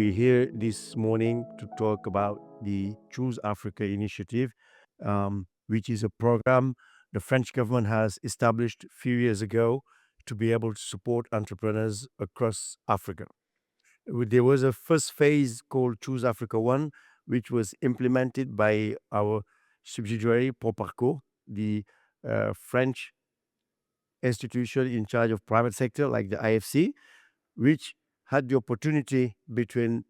We're here this morning to talk about the Choose Africa initiative, which is a program the French government has established a few years ago to be able to support entrepreneurs across Africa. There was a first phase called Choose Africa 1, which was implemented by our subsidiary Proparco, the French institution in charge of private sector like the IFC, which had the opportunity between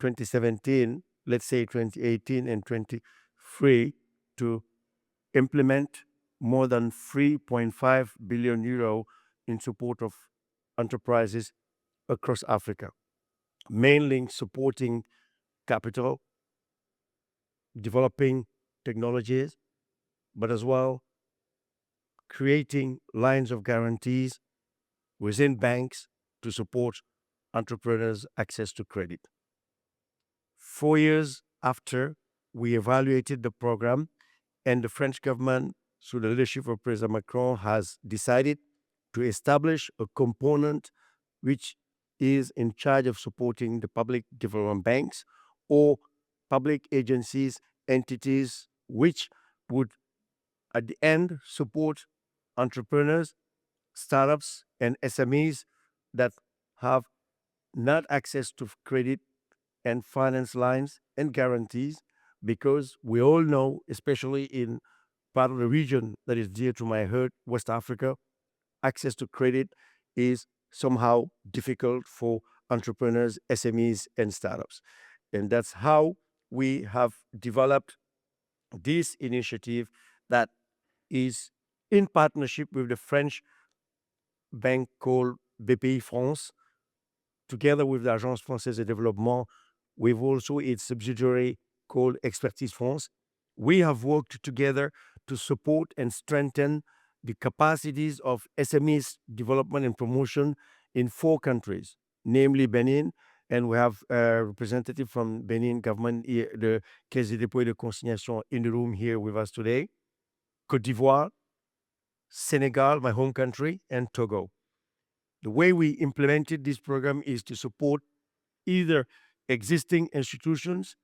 2017, let's say 2018 and 23, to implement more than 3.5 billion euro in support of enterprises across Africa, mainly supporting capital, developing technologies, but as well creating lines of guarantees within banks to support entrepreneurs' access to credit. 4 years after, we evaluated the program, and the French government, through the leadership of President Macron, has decided to establish a component which is in charge of supporting the public development banks or public agencies, entities, which would, at the end, support entrepreneurs, startups, and SMEs that have not access to credit and finance lines and guarantees, because we all know, especially in part of the region that is dear to my heart, West Africa, access to credit is somehow difficult for entrepreneurs, SMEs, and startups. And that's how we have developed this initiative that is in partnership with the French bank called BPI France, together with the Agence Française de Développement, with also its subsidiary called Expertise France. We have worked together to support and strengthen the capacities of SMEs development and promotion in 4 countries, namely Benin, and we have a representative from Benin government, the Caisse de dépôt et de consignation, in the room here with us today, Côte d'Ivoire, Senegal, my home country, and Togo. The way we implemented this program is to support either existing institutions,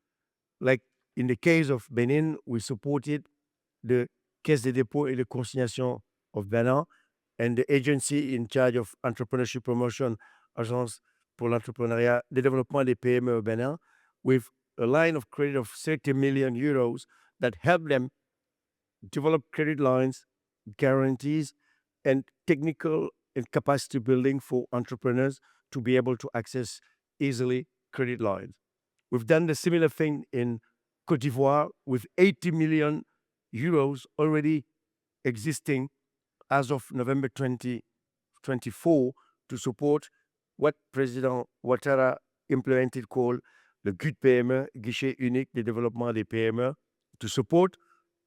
like in the case of Benin, we supported the Caisse de dépôt et de consignation of Benin and the agency in charge of entrepreneurship promotion, Agence pour l'entrepreneuriat, le développement des PME au Benin, with a line of credit of 30 million euros that help them develop credit lines, guarantees, and technical and capacity building for entrepreneurs to be able to access easily credit lines. We've done the similar thing in Côte d'Ivoire with 80 million euros already existing as of November 2024 to support what President Ouattara implemented called le GUD PME, Guichet Unique de Développement des PME, to support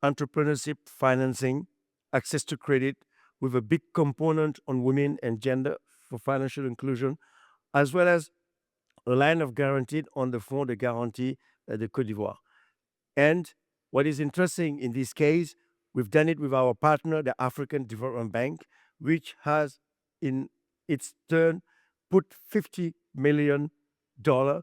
entrepreneurship financing, access to credit, with a big component on women and gender for financial inclusion, as well as a line of guarantee on the Fonds de Garantie de Côte d'Ivoire. And what is interesting in this case, we've done it with our partner, the African Development Bank, which has in its turn put $50 million to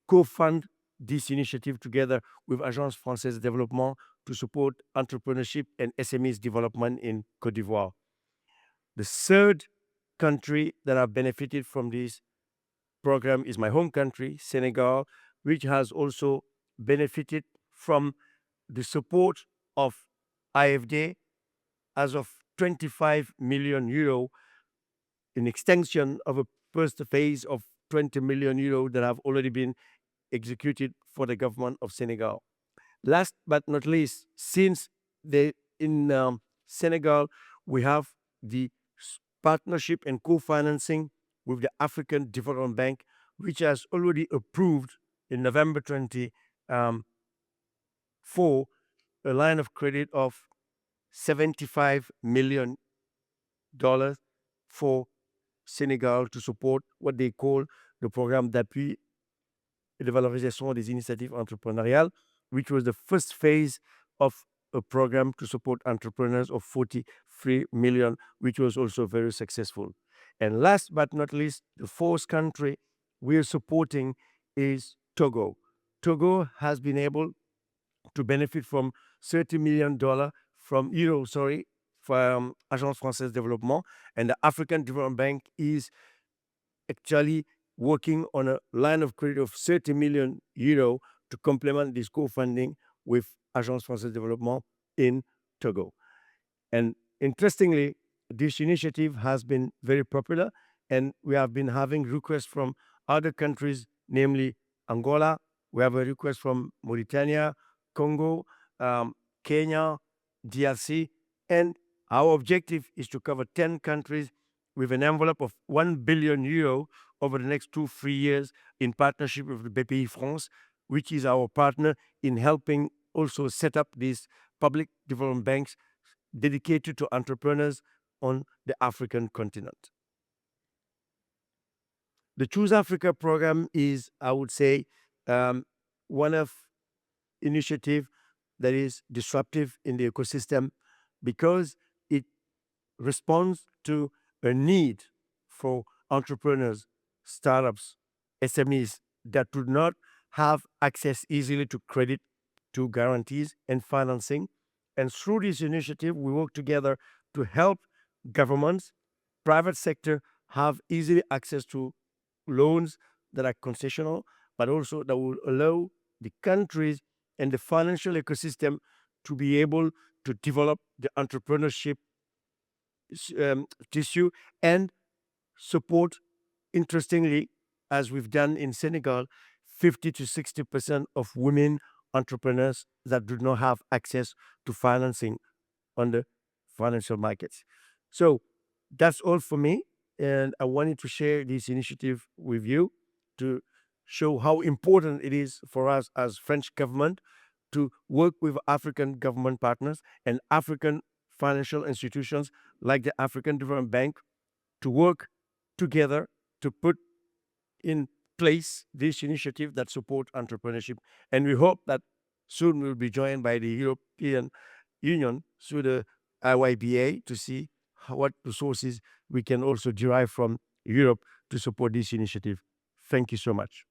co-fund this initiative together with Agence Française de Développement to support entrepreneurship and SMEs development in Côte d'Ivoire. The third country that have benefited from this program is my home country, Senegal, which has also benefited from the support of AFD as of 25 million euro, in extension of a first phase of 20 million euro that have already been executed for the government of Senegal. Last but not least, since in Senegal, we have the partnership and co-financing with the African Development Bank, which has already approved in November 2024 a line of credit of $75 million for Senegal to support what they call the Programme d'appui et de valorisation des initiatives entrepreneuriales, which was the first phase of a program to support entrepreneurs of 43 million, which was also very successful. And last but not least, the fourth country we are supporting is Togo. Togo has been able to benefit from $30 million from euro, sorry, from Agence Française Développement, and the African Development Bank is actually working on a line of credit of 30 million euro to complement this co-funding with Agence Française Développement in Togo. And interestingly, this initiative has been very popular, and we have been having requests from other countries, namely Angola. We have a request from Mauritania, Congo, Kenya, DRC, and our objective is to cover 10 countries with an envelope of 1 billion euro over the next 2-3 years in partnership with the BPI France, which is our partner in helping also set up these public development banks dedicated to entrepreneurs on the African continent. The Choose Africa program is, I would say, one of initiative that is disruptive in the ecosystem because it responds to a need for entrepreneurs, startups, SMEs that do not have access easily to credit, to guarantees and financing. And through this initiative, we work together to help governments, private sector have easily access to loans that are concessional, but also that will allow the countries and the financial ecosystem to be able to develop the entrepreneurship tissue and support, interestingly, as we've done in Senegal, 50 to 60% of women entrepreneurs that do not have access to financing on the financial markets. So that's all for me. And I wanted to share this initiative with you to show how important it is for us as French government to work with African government partners and African financial institutions like the African Development Bank to work together to put in place this initiative that support entrepreneurship. And we hope that soon we'll be joined by the European Union through the IYBA to see what resources we can also derive from Europe to support this initiative. Thank you so much.